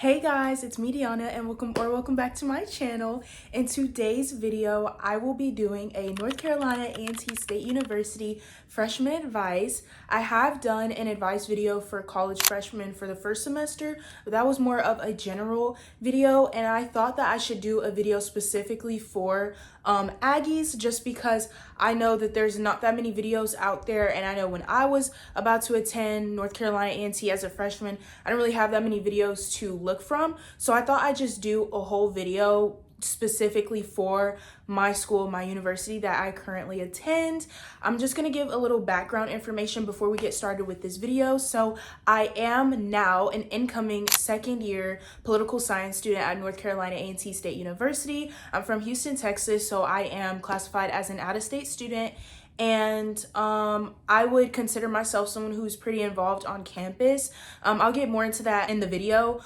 Hey guys, it's me Deanna and welcome back to my channel. In today's video, I will be doing a North Carolina A&T State University freshman advice. I have done an advice video for college freshmen for the first semester, but that was more of a general video, and I thought that I should do a video specifically for Aggies, just because I know that there's not that many videos out there, and I know when I was about to attend North Carolina A&T as a freshman, I didn't really have that many videos to look from. So I thought I'd just do a whole video specifically for my school, my university that I currently attend. I'm just gonna give a little background information before we get started with this video. So I am now an incoming second year political science student at North Carolina A&T State University. I'm from Houston, Texas, so I am classified as an out-of-state student. And I would consider myself someone who's pretty involved on campus. I'll get more into that in the video.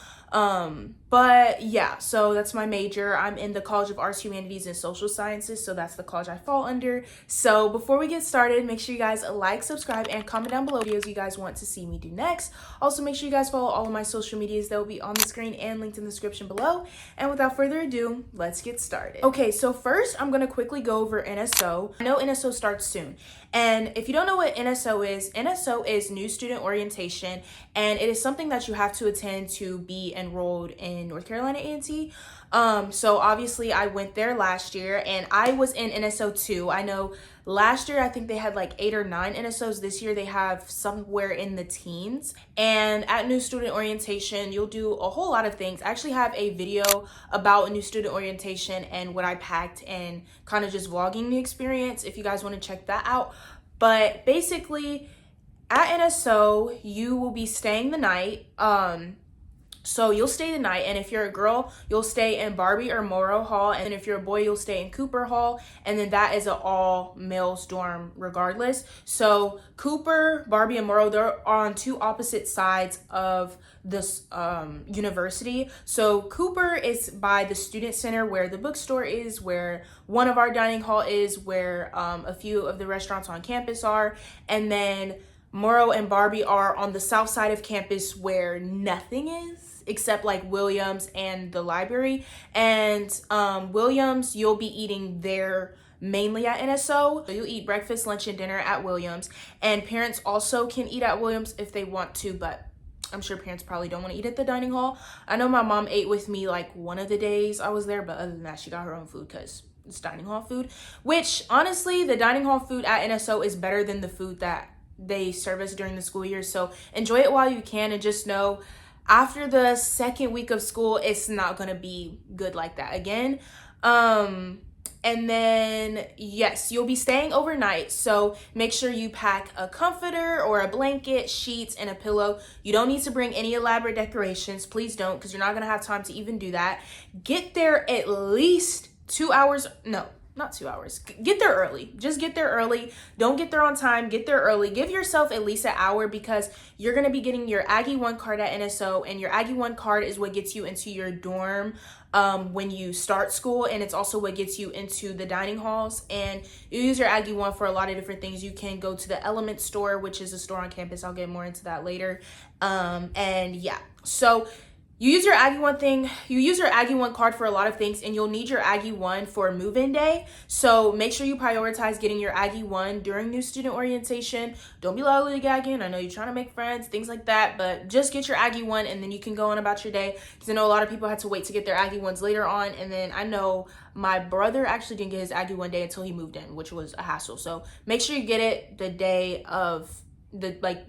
But yeah, so that's my major. I'm in the College of Arts, Humanities, and Social Sciences, so that's the college I fall under. So before we get started, make sure you guys like, subscribe, and comment down below videos you guys want to see me do next. Also, make sure you guys follow all of my social medias that will be on the screen and linked in the description below. And without further ado, let's get started. Okay, so first, I'm gonna quickly go over NSO. I know NSO starts soon. And if you don't know what NSO is New Student Orientation, and it is something that you have to attend to be enrolled in North Carolina A&T. So obviously I went there last year and I was in NSO 2. I know last year I think they had like 8 or 9 NSOs. This year they have somewhere in the teens. And at New Student Orientation, you'll do a whole lot of things. I actually have a video about a New Student Orientation and what I packed and kind of just vlogging the experience if you guys want to check that out. But basically at NSO, you will be staying the night. So you'll stay the night, and if you're a girl, you'll stay in Barbie or Morrow Hall, and if you're a boy, you'll stay in Cooper Hall, and then that is an all males dorm regardless. So Cooper, Barbie, and Morrow, they're on two opposite sides of this university. So Cooper is by the student center where the bookstore is, where one of our dining hall is, where a few of the restaurants on campus are, and then Morrow and Barbie are on the south side of campus where nothing is except like Williams and the library. And Williams, you'll be eating there mainly at NSO. So you'll eat breakfast, lunch, and dinner at Williams. And parents also can eat at Williams if they want to, but I'm sure parents probably don't want to eat at the dining hall. I know my mom ate with me like one of the days I was there, but other than that, she got her own food because it's dining hall food, which honestly, the dining hall food at NSO is better than the food that they service during the school year. So enjoy it while you can, and just know after the second week of school, it's not gonna be good like that again. And then yes, you'll be staying overnight, so make sure you pack a comforter or a blanket, sheets, and a pillow. You don't need to bring any elaborate decorations, please don't, because you're not gonna have time to even do that. Get there at least 2 hours, no, not 2 hours. Get there early. Just get there early. Don't get there on time. Get there early. Give yourself at least an hour, because you're going to be getting your Aggie 1 card at NSO, and your Aggie 1 card is what gets you into your dorm when you start school, and it's also what gets you into the dining halls. And you use your Aggie 1 for a lot of different things. You can go to the Element store, which is a store on campus. I'll get more into that later. And yeah, so you use your Aggie 1 thing, you use your Aggie 1 card for a lot of things, and you'll need your Aggie 1 for move-in day. So make sure you prioritize getting your Aggie 1 during New Student Orientation. Don't be lollygagging. I know you're trying to make friends, things like that, but just get your Aggie 1 and then you can go on about your day. Because I know a lot of people had to wait to get their Aggie 1s later on, and then I know my brother actually didn't get his Aggie 1 day until he moved in, which was a hassle. So make sure you get it the day of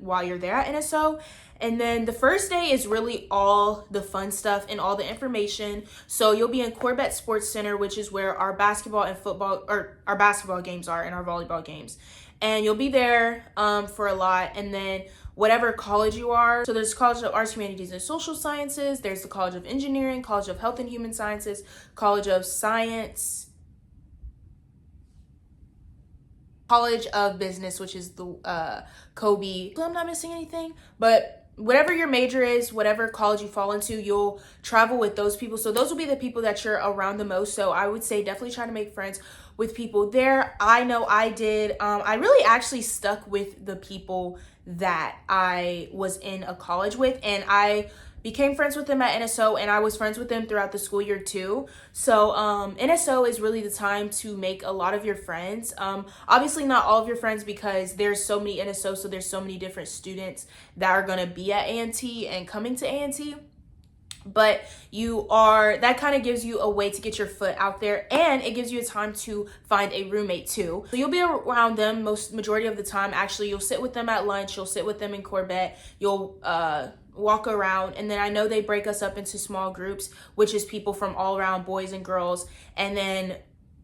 while you're there at NSO. And then the first day is really all the fun stuff and all the information. So you'll be in Corbett Sports Center, which is where our basketball and football, or our basketball games are, and our volleyball games. And you'll be there for a lot. And then whatever college you are. So there's College of Arts, Humanities, and Social Sciences. There's the College of Engineering, College of Health and Human Sciences, College of Science, College of Business, which is the GHOE. So I'm not missing anything, but whatever your major is, whatever college you fall into, you'll travel with those people. So those will be the people that you're around the most. So I would say definitely try to make friends with people there. I know I did. I really actually stuck with the people that I was in a college with, and I became friends with them at NSO, and I was friends with them throughout the school year too. So NSO is really the time to make a lot of your friends. Obviously not all of your friends, because there's so many NSO, so there's so many different students that are going to be at A&T and coming to A&T. But that kind of gives you a way to get your foot out there, and it gives you a time to find a roommate too. So you'll be around them majority of the time. Actually, you'll sit with them at lunch, you'll sit with them in Corbett, you'll walk around, and then I know they break us up into small groups, which is people from all around, boys and girls, and then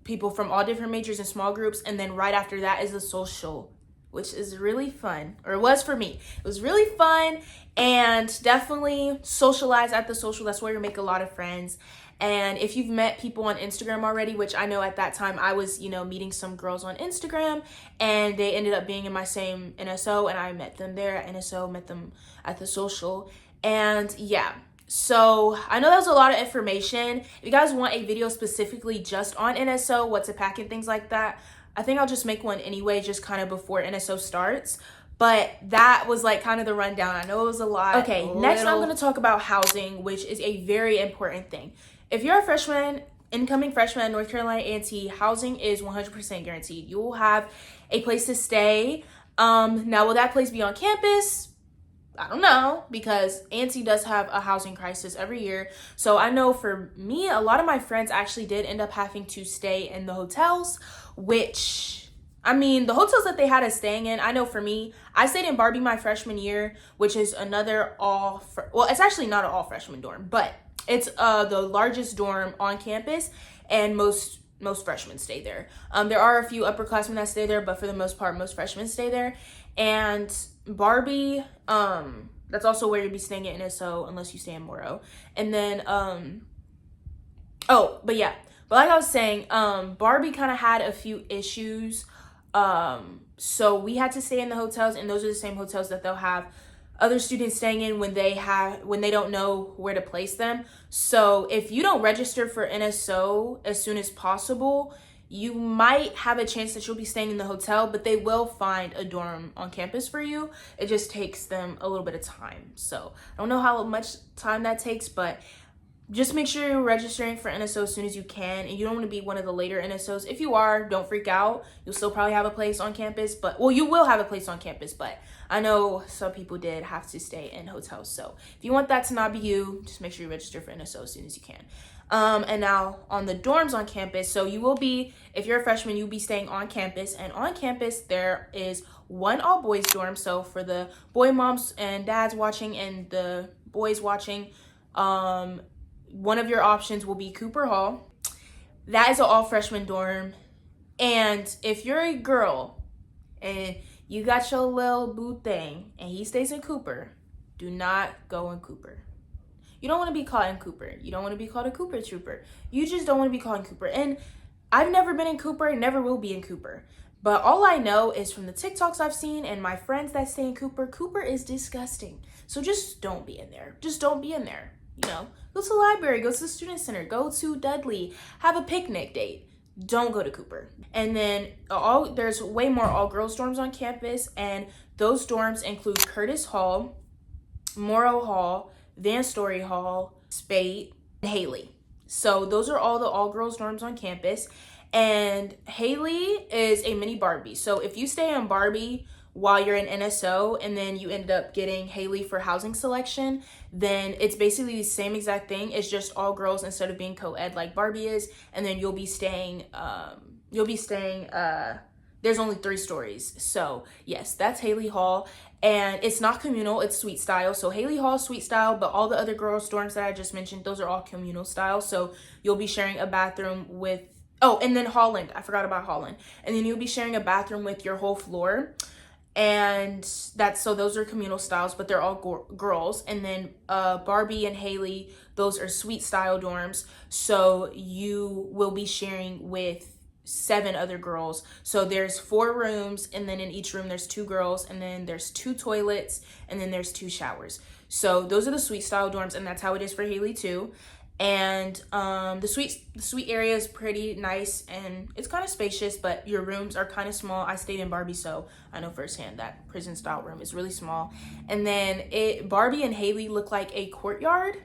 people from all different majors in small groups, and then right after that is the social, which is really fun, or it was for me. It was really fun, and definitely socialize at the social. That's where you make a lot of friends. And if you've met people on Instagram already, which I know at that time I was, meeting some girls on Instagram, and they ended up being in my same NSO, and I met them there at NSO, met them at the social, and yeah. So I know that was a lot of information. If you guys want a video specifically just on NSO, what to pack and things like that, I think I'll just make one anyway, just kind of before NSO starts. But that was like kind of the rundown. I know it was a lot. Okay, next I'm going to talk about housing, which is a very important thing. If you're a freshman, incoming freshman at North Carolina A&T, housing is 100% guaranteed. You will have a place to stay. Now, will that place be on campus? I don't know, because A&T does have a housing crisis every year. So I know for me, a lot of my friends actually did end up having to stay in the hotels, which, I mean, the hotels that they had us staying in, I know for me, I stayed in Barbie my freshman year, which is another well, it's actually not an all freshman dorm, but it's the largest dorm on campus, and most freshmen stay there. There are a few upperclassmen that stay there, but for the most part, most freshmen stay there. And Barbie, that's also where you'll be staying at NSO, unless you stay in Morrow. And then, but like I was saying, Barbie kind of had a few issues. So we had to stay in the hotels, and those are the same hotels that they'll have other students staying in when they don't know where to place them. So if you don't register for NSO as soon as possible, you might have a chance that you'll be staying in the hotel, but they will find a dorm on campus for you. It just takes them a little bit of time. So I don't know how much time that takes, but just make sure you're registering for NSO as soon as you can, and you don't want to be one of the later NSOs. If you are, don't freak out. You'll still probably have a place on campus, you will have a place on campus, but I know some people did have to stay in hotels. So if you want that to not be you, just make sure you register for NSO as soon as you can. And now on the dorms on campus, so you will be, if you're a freshman, you'll be staying on campus, and on campus there is one all boys dorm. So for the boy moms and dads watching and the boys watching, one of your options will be Cooper Hall. That is an all freshman dorm. And if you're a girl and you got your little boo thing and he stays in Cooper, do not go in Cooper. You don't want to be caught in Cooper. You don't want to be called a Cooper trooper. You just don't want to be called in Cooper. And I've never been in Cooper and never will be in Cooper. But all I know is from the TikToks I've seen and my friends that stay in Cooper, Cooper is disgusting. So just don't be in there. Just don't be in there. Go to the library, go to the student center, go to Dudley, have a picnic date. Don't go to Cooper. And then there's way more all-girls dorms on campus, and those dorms include Curtis Hall, Morrow Hall, Van Story Hall, Spate, and Haley. So those are all the all-girls dorms on campus. And Haley is a mini Barbie. So if you stay in Barbie while you're in NSO and then you end up getting Haley for housing selection, then it's basically the same exact thing. It's just all girls instead of being co-ed like Barbie is. And then you'll be staying, there's only 3 stories. So yes, that's Haley Hall. And it's not communal, it's suite style. So Haley Hall, suite style, but all the other girls' dorms that I just mentioned, those are all communal style. So you'll be sharing a bathroom with, and then Holland, I forgot about Holland. And then you'll be sharing a bathroom with your whole floor. And so those are communal styles, but they're all girls. And then Barbie and Haley, those are suite style dorms. So you will be sharing with 7 other girls. So there's 4 rooms, and then in each room there's 2 girls, and then there's 2 toilets, and then there's 2 showers. So those are the suite style dorms, and that's how it is for Haley too. And the suite area is pretty nice, and it's kind of spacious, but your rooms are kind of small. I stayed in Barbie, so I know firsthand that prison style room is really small. And then Barbie and Haley look like a courtyard.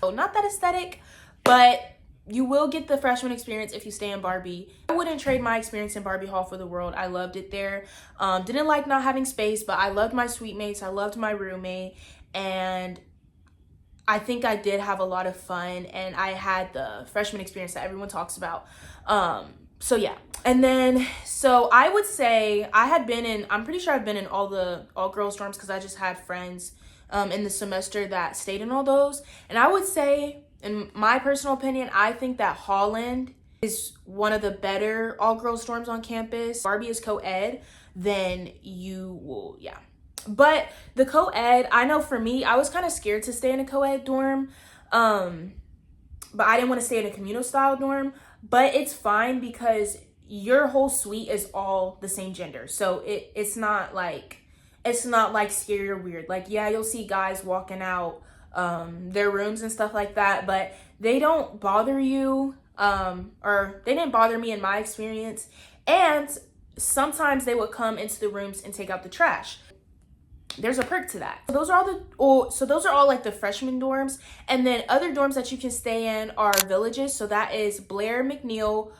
So not that aesthetic, but you will get the freshman experience if you stay in Barbie. I wouldn't trade my experience in Barbie Hall for the world. I loved it there. Didn't like not having space, but I loved my suite mates. I loved my roommate, and I think I did have a lot of fun, and I had the freshman experience that everyone talks about. So yeah. And then, so I would say I'm pretty sure I've been in all girls dorms, because I just had friends in the semester that stayed in all those. And I would say, in my personal opinion, I think that Holland is one of the better all girls dorms on campus. Barbie is co-ed, then you will, yeah. But the co-ed, I know for me, I was kind of scared to stay in a co-ed dorm, but I didn't want to stay in a communal style dorm. But it's fine, because your whole suite is all the same gender, so it's not like scary or weird. Like, yeah, you'll see guys walking out their rooms and stuff like that, but they don't bother you, or they didn't bother me in my experience. And sometimes they would come into the rooms and take out the trash. There's a perk to that. So those are all like the freshman dorms. And then other dorms that you can stay in are villages. So that is Blair, McNeil,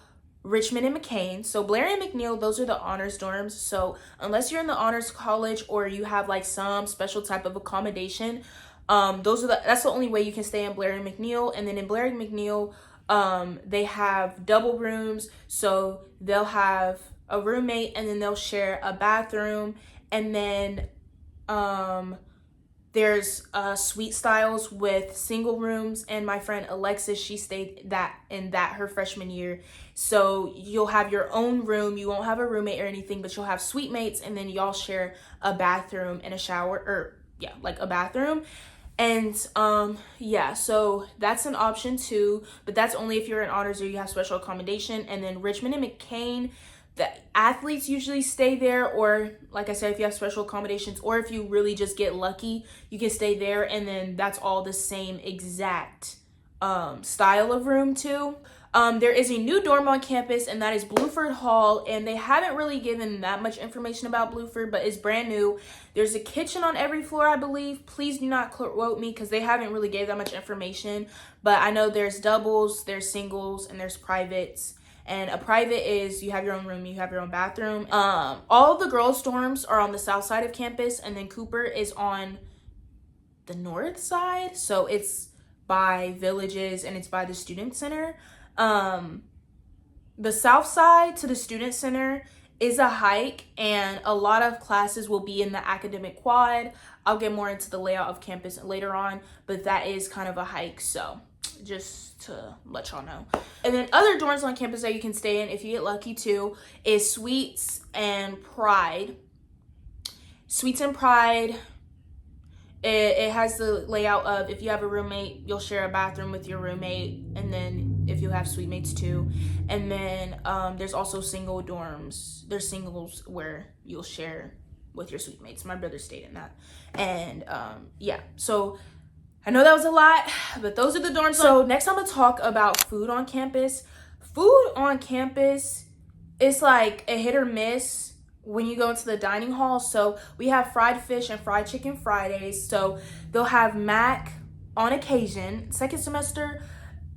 Richmond, and McCain. So Blair and McNeil, those are the honors dorms. So unless you're in the honors college or you have like some special type of accommodation, that's the only way you can stay in Blair and McNeil. And then in Blair and McNeil, they have double rooms. So they'll have a roommate, and then they'll share a bathroom. And then there's suite styles with single rooms, and my friend Alexis, she stayed in her freshman year. So you'll have your own room, you won't have a roommate or anything, but you'll have suite mates, and then y'all share a bathroom and a shower, or yeah, like a bathroom. And yeah, so that's an option too, but that's only if you're in honors or you have special accommodation. And then Richmond and McCain, the athletes usually stay there, or like I said, if you have special accommodations, or if you really just get lucky, you can stay there. And then that's all the same exact style of room too. There is a new dorm on campus, and that is Bluford Hall, and they haven't really given that much information about Bluford, but it's brand new. There's a kitchen on every floor, I believe. Please do not quote me, because they haven't really gave that much information, but I know there's doubles, there's singles, and there's privates. And a private is you have your own room, you have your own bathroom. All the girls' dorms are on the south side of campus, and then Cooper is on the north side. So it's by Villages, and it's by the Student Center. The south side to the Student Center is a hike, and a lot of classes will be in the academic quad. I'll get more into the layout of campus later on, but that is kind of a hike, so just to let y'all know. And then other dorms on campus that you can stay in if you get lucky too is Suites and Pride. Suites and Pride, it has the layout of, if you have a roommate, you'll share a bathroom with your roommate, and then if you have suite mates too. And then there's also single dorms. There's singles where you'll share with your suite mates. My brother stayed in that. And yeah, so I know that was a lot, but those are the dorms. So next I'm gonna talk about food on campus. Food on campus is like a hit or miss when you go into the dining hall. So we have fried fish and fried chicken Fridays. So they'll have mac on occasion. Second semester,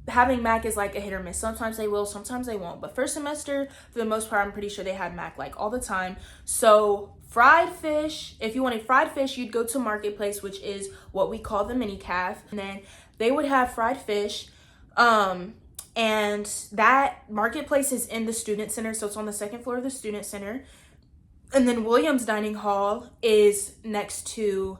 having mac is like a hit or miss. Sometimes they will, sometimes they won't. But first semester, for the most part, I'm pretty sure they had mac like all the time. So fried fish, if you wanted fried fish, you'd go to Marketplace, which is what we call the mini calf. And then they would have fried fish. And that Marketplace is in the Student Center. So it's on the second floor of the Student Center. And then Williams Dining Hall is next to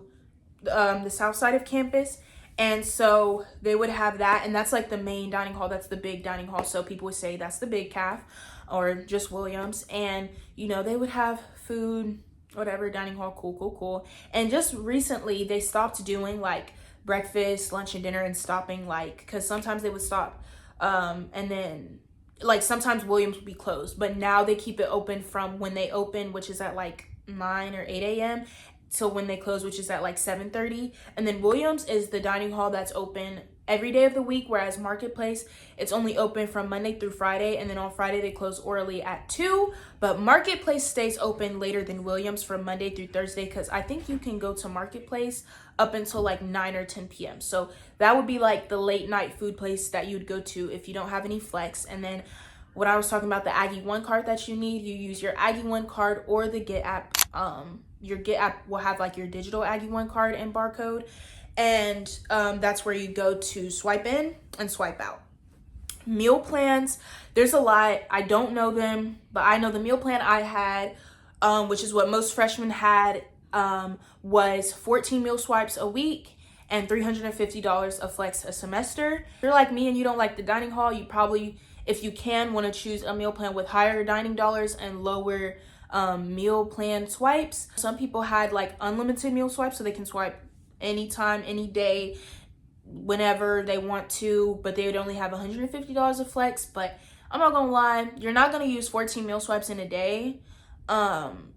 the south side of campus. And so they would have that, and that's like the main dining hall. That's the big dining hall. So people would say that's the big calf, or just Williams. And, you know, they would have food, whatever, dining hall, cool. And just recently they stopped doing like breakfast, lunch, and dinner, and stopping like, because sometimes they would stop and then like sometimes Williams would be closed, but now they keep it open from when they open, which is at like 9 or 8 a.m. till when they close, which is at like 7:30. And then Williams is the dining hall that's open every day of the week, whereas Marketplace, it's only open from Monday through Friday, and then on Friday they close early at 2. But Marketplace stays open later than Williams from Monday through Thursday, because I think you can go to Marketplace up until like 9 or 10 p.m. So that would be like the late night food place that you'd go to if you don't have any flex. And then when I was talking about the Aggie One card that you need, you use your Aggie One card or the Get app. Your Get app will have like your digital Aggie One card and barcode, and that's where you go to swipe in and swipe out. Meal plans, there's a lot. I don't know them, but I know the meal plan I had, which is what most freshmen had, was 14 meal swipes a week and $350 of flex a semester. If you're like me and you don't like the dining hall, you probably, if you can, want to choose a meal plan with higher dining dollars and lower meal plan swipes. Some people had like unlimited meal swipes, so they can swipe anytime, any day, whenever they want to, but they would only have $150 of flex. But I'm not gonna lie, you're not gonna use 14 meal swipes in a day.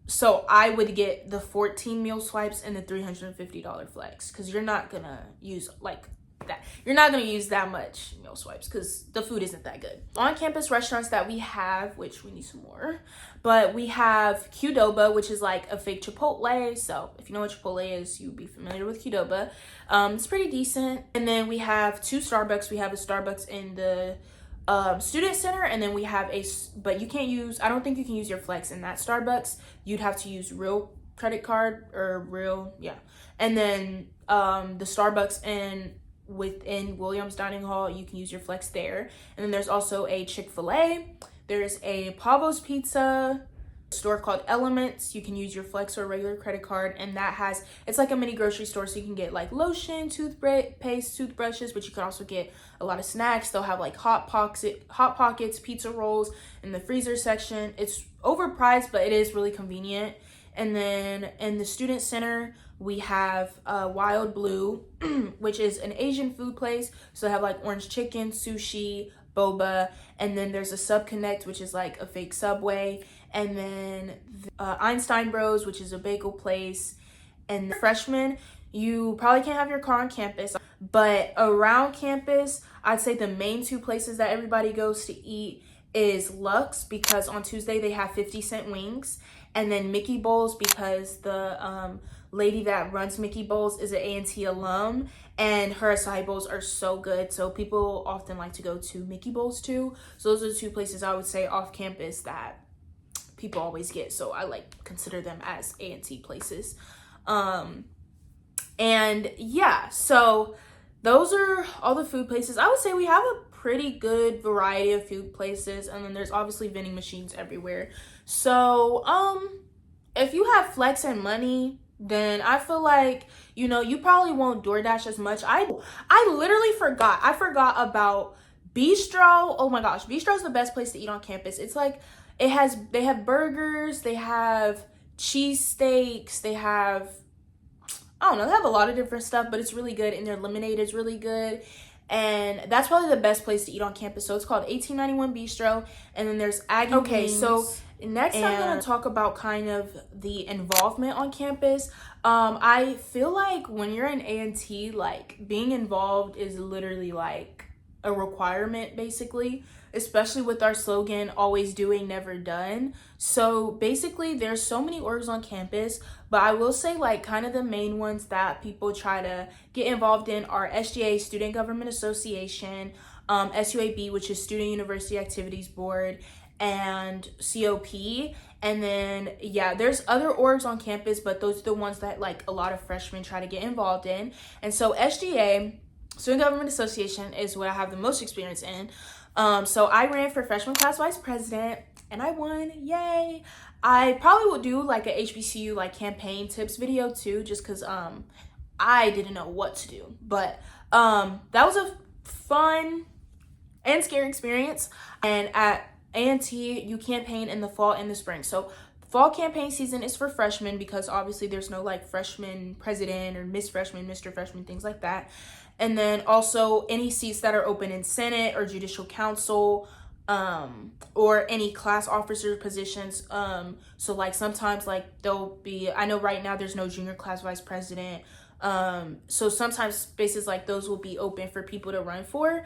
So I would get the 14 meal swipes and the $350 flex, because you're not gonna use like that. You're not going to use that much meal swipes because the food isn't that good. On campus restaurants that we have, which we need some more, but we have Qdoba, which is like a fake Chipotle. So if you know what Chipotle is, you'd be familiar with Qdoba. It's pretty decent. And then we have 2 Starbucks. We have a Starbucks in the student center, and then we have but you can't use, I don't think you can use your flex in that Starbucks. You'd have to use real credit card or real, yeah. And then the Starbucks within Williams Dining Hall, you can use your flex there. And then there's also a Chick-fil-A. There's a Pavo's Pizza store called Elements. You can use your flex or regular credit card, and that has, it's like a mini grocery store, so you can get like lotion, toothpaste, toothbrushes, but you can also get a lot of snacks. They'll have like hot pockets, pizza rolls in the freezer section. It's overpriced, but it is really convenient. And then in the student center, we have Wild Blue, which is an Asian food place. So they have like orange chicken, sushi, boba. And then there's a Subconnect, which is like a fake Subway. And then Einstein Bros, which is a bagel place. And freshmen, you probably can't have your car on campus. But around campus, I'd say the main 2 places that everybody goes to eat is Lux, because on Tuesday they have 50-cent wings. And then Mickey Bowls, because the lady that runs Mickey Bowls is an A&T alum, and her acai bowls are so good. So people often like to go to Mickey Bowls too. So those are the 2 places I would say off campus that people always get. So I like consider them as A&T places. And yeah, so those are all the food places. I would say we have a pretty good variety of food places, and then there's obviously vending machines everywhere. So if you have flex and money, then I feel like, you know, you probably won't DoorDash as much. I literally forgot. I forgot about Bistro. Oh my gosh, Bistro is the best place to eat on campus. It's like, they have burgers, they have cheesesteaks, they have, I don't know, they have a lot of different stuff, but it's really good, and their lemonade is really good. And that's probably the best place to eat on campus. So it's called 1891 Bistro. And then there's Aggie Wings. So next I'm going to talk about kind of the involvement on campus. I feel like when you're in A&T, like being involved is literally like a requirement basically, especially with our slogan, always doing, never done. So basically there's so many orgs on campus, but I will say like kind of the main ones that people try to get involved in are SGA, Student Government Association, SUAB, which is Student University Activities Board, and COP. And then yeah, there's other orgs on campus, but those are the ones that like a lot of freshmen try to get involved in. And so SGA, Student Government Association, is what I have the most experience in. So I ran for freshman class vice president and I won, yay. I probably will do like a HBCU like campaign tips video too, just cause I didn't know what to do. But that was a fun and scary experience. And at A&T, you campaign in the fall and the spring. So fall campaign season is for freshmen, because obviously there's no like freshman president or Miss Freshman, Mr. Freshman, things like that. And then also any seats that are open in Senate or Judicial Council, or any class officer positions. So like sometimes like there'll be, I know right now there's no junior class vice president. So sometimes spaces like those will be open for people to run for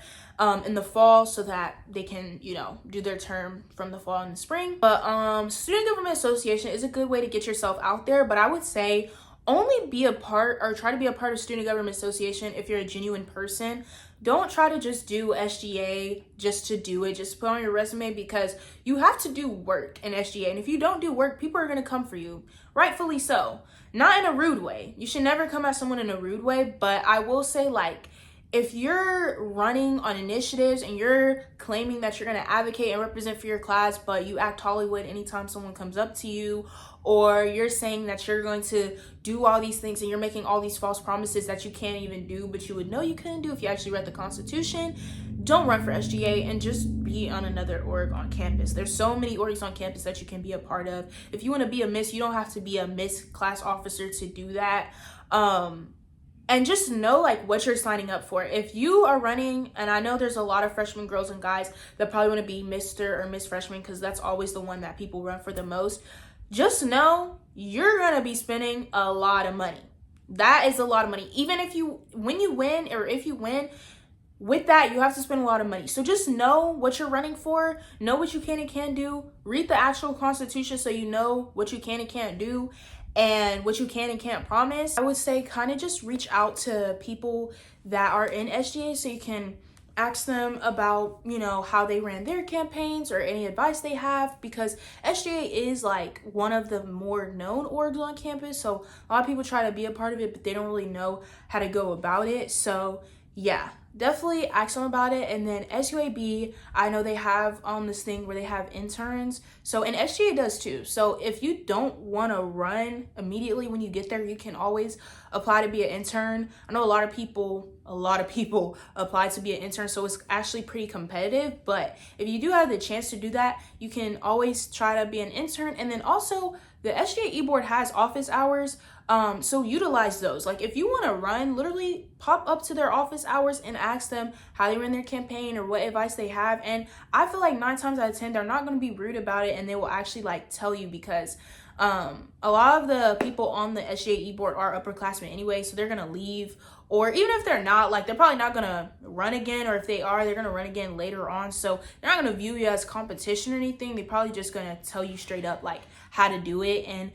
in the fall, so that they can, you know, do their term from the fall and the spring. But student government association is a good way to get yourself out there, but I would say only be a part, or try to be a part of student government association if you're a genuine person. Don't try to just do SGA just to do it, just put on your resume, because you have to do work in SGA. And if you don't do work, people are going to come for you, rightfully so. Not in a rude way. You should never come at someone in a rude way, but I will say, like, if you're running on initiatives and you're claiming that you're going to advocate and represent for your class, but you act Hollywood anytime someone comes up to you, or you're saying that you're going to do all these things and you're making all these false promises that you can't even do, but you would know you couldn't do if you actually read the Constitution, don't run for SGA and just be on another org on campus. There's so many orgs on campus that you can be a part of. If you want to be a Miss, you don't have to be a Miss class officer to do that. And just know, like, what you're signing up for. If you are running, and I know there's a lot of freshman girls and guys that probably want to be Mr. or Miss Freshman, because that's always the one that people run for the most. Just know you're going to be spending a lot of money. That is a lot of money. Even if you, when you win, or if you win, with that, you have to spend a lot of money. So just know what you're running for. Know what you can and can't do. Read the actual Constitution so you know what you can and can't do, and what you can and can't promise. I would say kind of just reach out to people that are in SGA so you can ask them about, you know, how they ran their campaigns or any advice they have, because SGA is like one of the more known orgs on campus. So a lot of people try to be a part of it, but they don't really know how to go about it. So yeah, definitely ask them about it. And then SUAB, I know they have this thing where they have interns. So, and SGA does too. So if you don't want to run immediately when you get there, you can always apply to be an intern. I know a lot of people apply to be an intern, so it's actually pretty competitive. But if you do have the chance to do that, you can always try to be an intern. And then also the SGA e-board has office hours. So utilize those. Like, if you want to run, literally pop up to their office hours and ask them how they ran their campaign or what advice they have. And I feel like 9 times out of 10, they're not going to be rude about it, and they will actually like tell you, because a lot of the people on the SGA e-board are upperclassmen anyway, so they're going to leave. Or even if they're not, like, they're probably not going to run again, or if they are, they're going to run again later on. So they're not going to view you as competition or anything. They're probably just going to tell you straight up like how to do it. And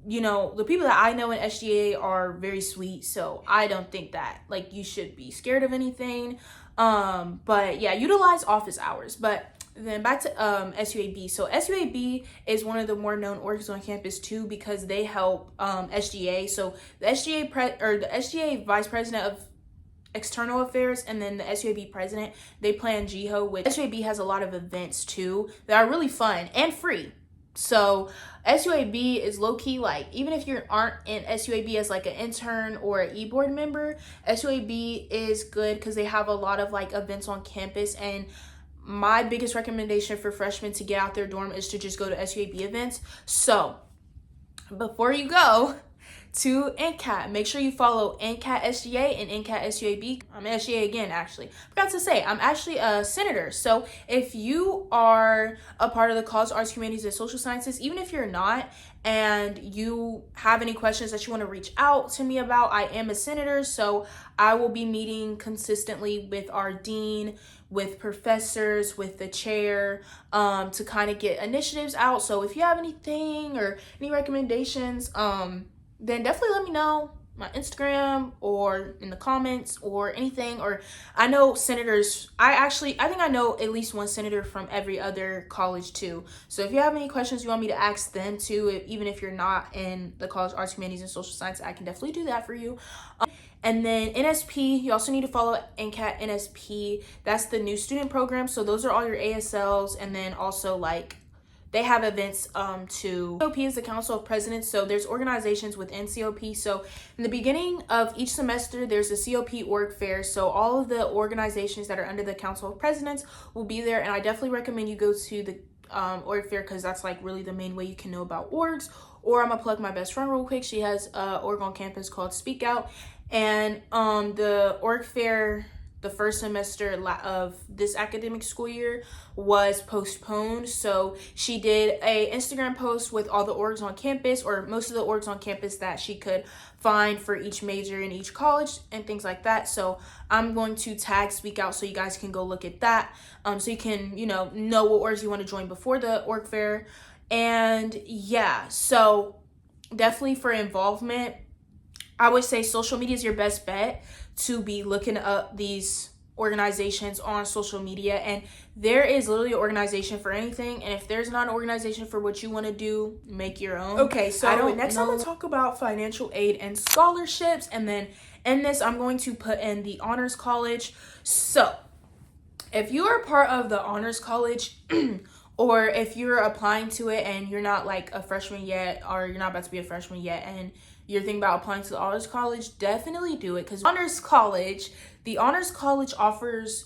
you know, the people that I know in SGA are very sweet, so I don't think that like you should be scared of anything. But yeah, utilize office hours. But then back to SUAB. So SUAB is one of the more known orgs on campus too, because they help SGA. So the SGA vice president of external affairs and then the SUAB president, they plan GHOE, which SUAB has a lot of events too that are really fun and free. So SUAB is low-key, like, even if you aren't in SUAB as like an intern or an e-board member, SUAB is good because they have a lot of like events on campus. And my biggest recommendation for freshmen to get out their dorm is to just go to SUAB events. So before you go to NCAT, make sure you follow NCAT SGA and NCAT SUAB. I'm SGA again, actually. Forgot to say, I'm actually a senator. So if you are a part of the college arts, humanities, and social sciences, even if you're not, and you have any questions that you want to reach out to me about, I am a senator. So I will be meeting consistently with our dean, with professors, with the chair, to kind of get initiatives out. So if you have anything or any recommendations, then definitely let me know, my Instagram or in the comments or anything. Or I know senators, I think I know at least one senator from every other college too. So if you have any questions you want me to ask them too, even if you're not in the college arts, humanities, and social science, I can definitely do that for you. And then NSP, you also need to follow NCAT NSP. That's the new student program. So those are all your ASLs. And then also like they have events too. COP is the Council of Presidents. So there's organizations within COP. So in the beginning of each semester, there's a COP org fair. So all of the organizations that are under the Council of Presidents will be there. And I definitely recommend you go to the org fair, because that's like really the main way you can know about orgs. Or I'm gonna plug my best friend real quick. She has an org on campus called Speak Out. And the org fair, the first semester of this academic school year was postponed. So she did a Instagram post with all the orgs on campus, or most of the orgs on campus that she could find for each major in each college and things like that. So I'm going to tag Speak Out so you guys can go look at that, so you can know what orgs you want to join before the org fair. And yeah, so definitely for involvement, I would say social media is your best bet to be looking up these organizations on social media. And there is literally an organization for anything, and if there's not an organization for what you want to do, make your own. Okay, so next I'm going to talk about financial aid and scholarships, and then in this I'm going to put in the honors college. So if you are part of the honors college or if you're applying to it and you're not like a freshman yet, or you're not about to be a freshman yet, and you're thinking about applying to the honors college, definitely do it. Because the honors college offers,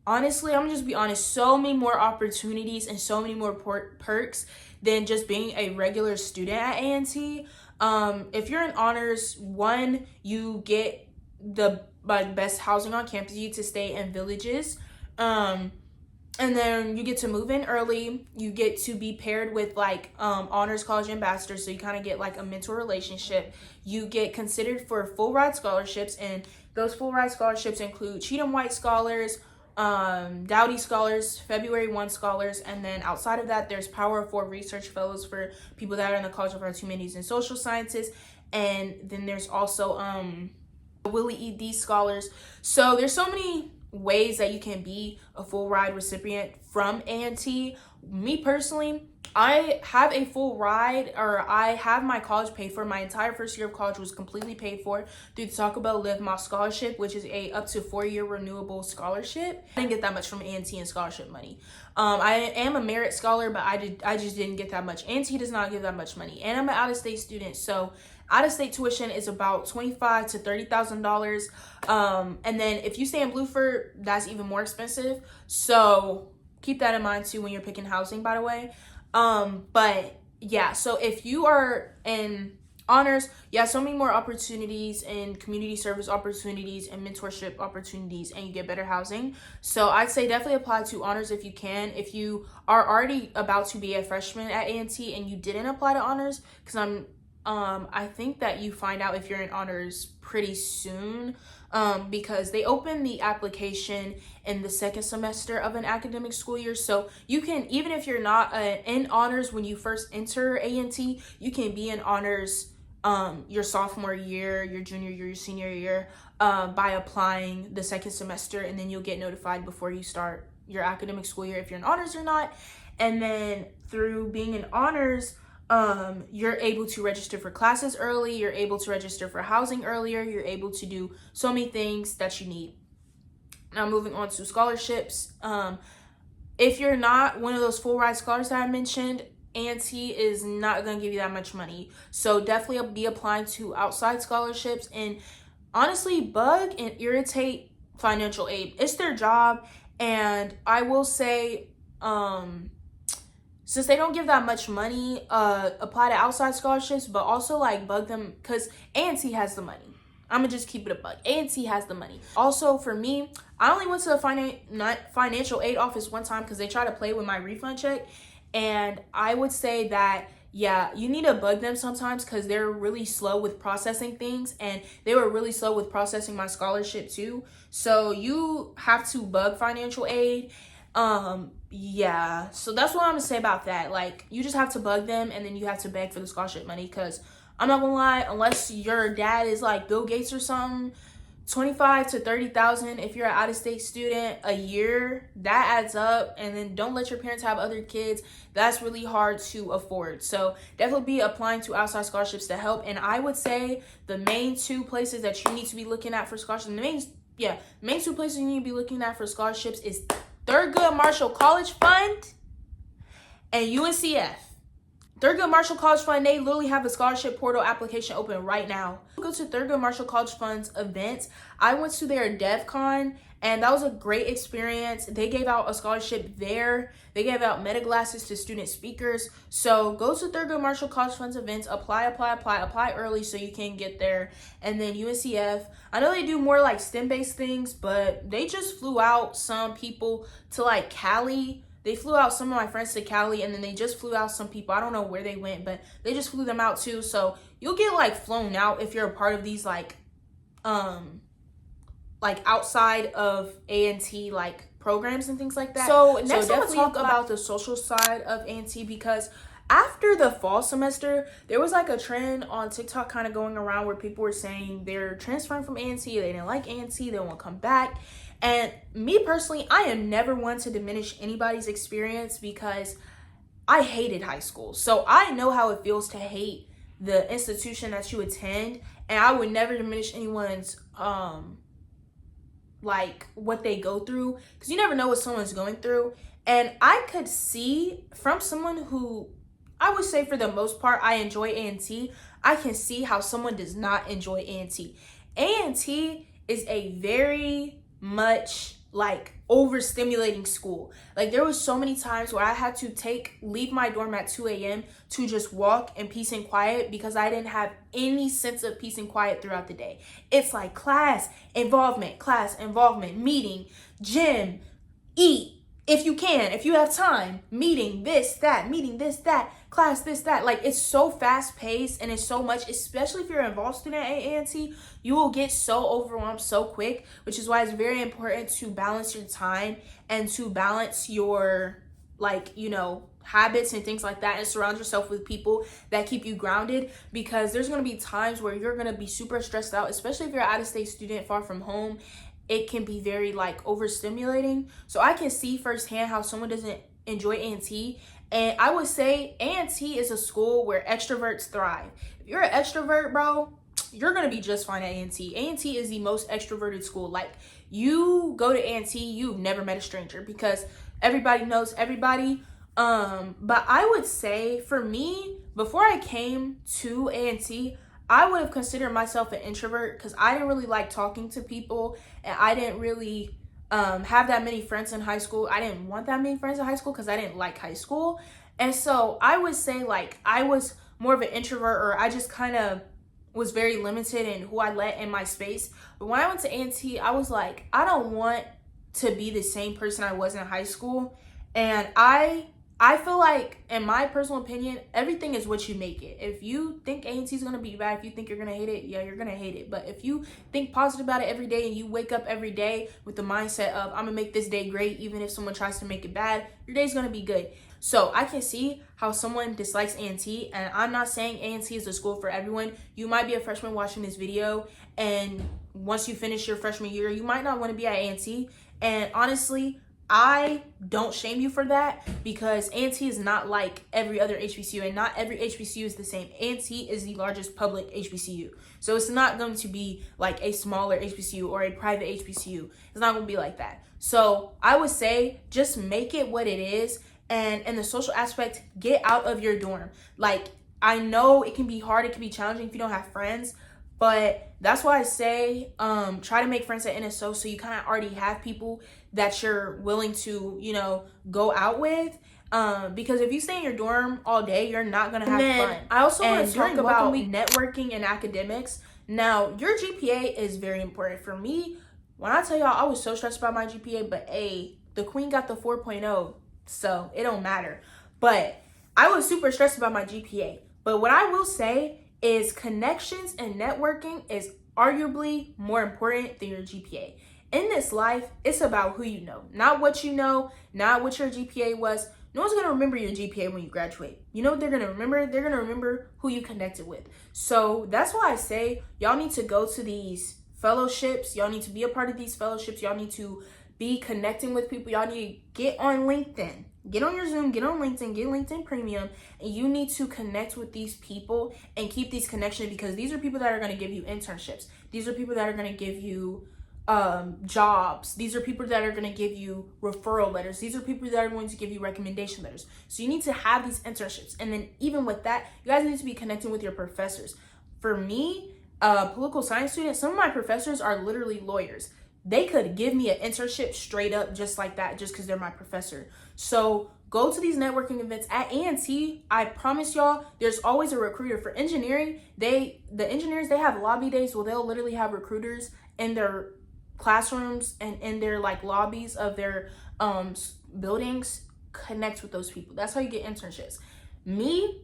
honestly, I'm gonna just be honest, so many more opportunities and so many more perks than just being a regular student at A&T. If you're in honors, one, you get the best housing on campus. You get to stay in villages. And then you get to move in early. You get to be paired with like honors college ambassadors, so you kind of get like a mentor relationship. You get considered for full ride scholarships, and those full ride scholarships include Cheatham White Scholars, Dowdy Scholars, February 1 Scholars, and then outside of that, there's Power of 4 Research Fellows for people that are in the College of Arts, Humanities, and Social Sciences, and then there's also Willie E. D. Scholars. So there's so many ways that you can be a full ride recipient from A&T. Me personally, I have a full ride, or I have my college paid for. My entire first year of college was completely paid for through the Taco Bell Live Moss Scholarship, which is a up to 4-year renewable scholarship. I didn't get that much from A&T in scholarship money. I am a merit scholar, but I just didn't get that much. A&T does not give that much money, and I'm an out-of-state student, so out-of-state tuition is about $25,000 to $30,000. And then if you stay in Blueford, that's even more expensive. So keep that in mind too when you're picking housing, by the way. But yeah, so if you are in honors, yeah, so many more opportunities and community service opportunities and mentorship opportunities, and you get better housing. So I'd say definitely apply to honors if you can. If you are already about to be a freshman at A&T and you didn't apply to honors, because I think that you find out if you're in honors pretty soon, because they open the application in the second semester of an academic school year. So you can, even if you're not in honors when you first enter A&T, you can be in honors your sophomore year, your junior year, your senior year, by applying the second semester, and then you'll get notified before you start your academic school year if you're in honors or not. And then through being in honors, you're able to register for classes early, you're able to register for housing earlier, you're able to do so many things that you need. Now moving on to scholarships. If you're not one of those full ride scholars that I mentioned, A&T is not going to give you that much money. So definitely be applying to outside scholarships, and honestly bug and irritate financial aid. It's their job, and I will say, since they don't give that much money, apply to outside scholarships, but also like bug them, because A&T has the money. I'm gonna just keep it a bug. A&T has the money. Also for me, I only went to the financial aid office one time because they tried to play with my refund check, and I would say that, yeah, you need to bug them sometimes because they're really slow with processing things, and they were really slow with processing my scholarship too. So you have to bug financial aid. Yeah, so that's what I'm gonna say about that. Like, you just have to bug them, and then you have to beg for the scholarship money, because I'm not gonna lie, unless your dad is like Bill Gates or something, $25,000 to $30,000 if you're an out-of-state student a year, that adds up. And then don't let your parents have other kids. That's really hard to afford. So definitely be applying to outside scholarships to help. And I would say the main two places that you need to be looking at for scholarships, the main two places you need to be looking at for scholarships is Thurgood Marshall College Fund and UNCF. Thurgood Marshall College Fund, they literally have a scholarship portal application open right now. Go to Thurgood Marshall College Fund's events. I went to their DevCon, and that was a great experience. They gave out a scholarship there. They gave out meta glasses to student speakers. So go to Thurgood Marshall College Fund's events, apply early so you can get there. And then UNCF, I know they do more like STEM-based things, but they just flew out some people to like Cali. They flew out some of my friends to Cali, and then they just flew out some people. I don't know where they went, but they just flew them out too. So you'll get like flown out if you're a part of these like outside of A&T like programs and things like that. So next I want to talk about the social side of A&T, because after the fall semester, there was like a trend on TikTok kind of going around where people were saying they're transferring from A&T, they didn't like A&T, they won't come back. And me personally, I am never one to diminish anybody's experience because I hated high school. So I know how it feels to hate the institution that you attend, and I would never diminish anyone's like what they go through, because you never know what someone's going through. And I could see from someone who, I would say for the most part, I enjoy A&T, I can see how someone does not enjoy A&T. A&T is a very much like overstimulating school. Like there was so many times where I had to leave my dorm at 2 a.m. to just walk in peace and quiet because I didn't have any sense of peace and quiet throughout the day. It's like class involvement, meeting, gym, eat, if you can, if you have time, meeting this, that, class, this, that. Like it's so fast paced and it's so much, especially if you're an involved student at A&T, you will get so overwhelmed so quick, which is why it's very important to balance your time and to balance your habits and things like that, and surround yourself with people that keep you grounded, because there's going to be times where you're going to be super stressed out, especially if you're an out-of-state student far from home. It can be very overstimulating. So I can see firsthand how someone doesn't enjoy A&T. And I would say A&T is a school where extroverts thrive. If you're an extrovert, bro, you're going to be just fine at A&T. A&T is the most extroverted school. Like, you go to A&T, you've never met a stranger because everybody knows everybody. But I would say for me, before I came to A&T, I would have considered myself an introvert because I didn't really like talking to people, and I didn't really have that many friends in high school. I didn't want that many friends in high school because I didn't like high school. And so I would say I was more of an introvert, or I just kind of was very limited in who I let in my space. But when I went to A&T, I was like, I don't want to be the same person I was in high school. And I feel like, in my personal opinion, everything is what you make it. If you think A&T is going to be bad, if you think you're going to hate it, yeah, you're going to hate it. But if you think positive about it every day and you wake up every day with the mindset of, I'm going to make this day great, even if someone tries to make it bad, your day's going to be good. So I can see how someone dislikes A&T, and I'm not saying A&T is the school for everyone. You might be a freshman watching this video, and once you finish your freshman year, you might not want to be at A&T. And honestly, I don't shame you for that, because A&T is not like every other HBCU, and not every HBCU is the same. A&T is the largest public HBCU. So it's not going to be like a smaller HBCU or a private HBCU. It's not going to be like that. So I would say just make it what it is. And in the social aspect, get out of your dorm. Like, I know it can be hard, it can be challenging if you don't have friends, but that's why I say try to make friends at NSO, so you kind of already have people that you're willing to, go out with. Because if you stay in your dorm all day, you're not going to have fun. I also want to talk about networking and academics. Now, your GPA is very important. For me, when I tell y'all I was so stressed about my GPA, but the queen got the 4.0, so it don't matter. But I was super stressed about my GPA. But what I will say is connections and networking is arguably more important than your GPA. In this life, it's about who you know, not what you know, not what your GPA was. No one's going to remember your GPA when you graduate. You know what they're going to remember? They're going to remember who you connected with. So that's why I say y'all need to go to these fellowships. Y'all need to be a part of these fellowships. Y'all need to be connecting with people. Y'all need to get on LinkedIn. Get on your Zoom, get on LinkedIn, get LinkedIn Premium, and you need to connect with these people and keep these connections, because these are people that are going to give you internships. These are people that are going to give you jobs. These are people that are going to give you referral letters. These are people that are going to give you recommendation letters. So you need to have these internships. And then even with that, you guys need to be connecting with your professors. For me, political science student, some of my professors are literally lawyers. They could give me an internship straight up just like that, just because they're my professor. So go to these networking events at A&T. I promise y'all, there's always a recruiter. For engineering, the engineers, they have lobby days where they'll literally have recruiters in their classrooms and in their like lobbies of their buildings. Connect with those people. That's how you get internships. Me,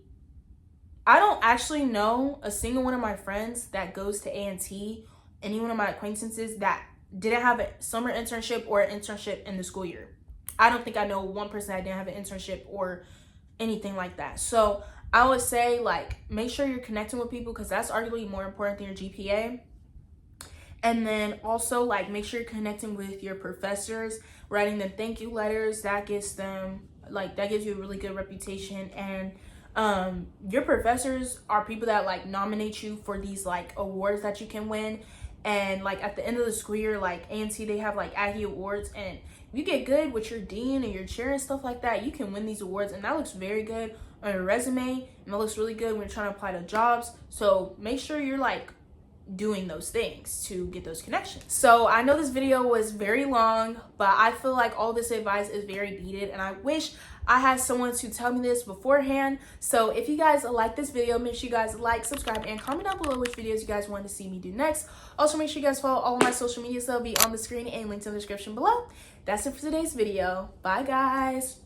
I don't actually know a single one of my friends that goes to A&T, any one of my acquaintances that didn't have a summer internship or an internship in the school year. I don't think I know one person that didn't have an internship or anything like that. So I would say, like, make sure you're connecting with people, because that's arguably more important than your GPA. And then also, like, make sure you're connecting with your professors, writing them thank you letters. That gives them, like, that gives you a really good reputation. And your professors are people that, like, nominate you for these, like, awards that you can win. And, like, at the end of the school year, like, A&T, they have, like, Aggie awards. And if you get good with your dean and your chair and stuff like that, you can win these awards. And that looks very good on your resume. And that looks really good when you're trying to apply to jobs. So make sure you're, like, doing those things to get those connections. So I know this video was very long, but I feel like all this advice is very needed, and I wish I had someone to tell me this beforehand. So if you guys like this video, make sure you guys like, subscribe, and comment down below which videos you guys want to see me do next. Also, make sure you guys follow all of my social medias. They'll be on the screen and linked in the description below. That's it for today's video. Bye, guys.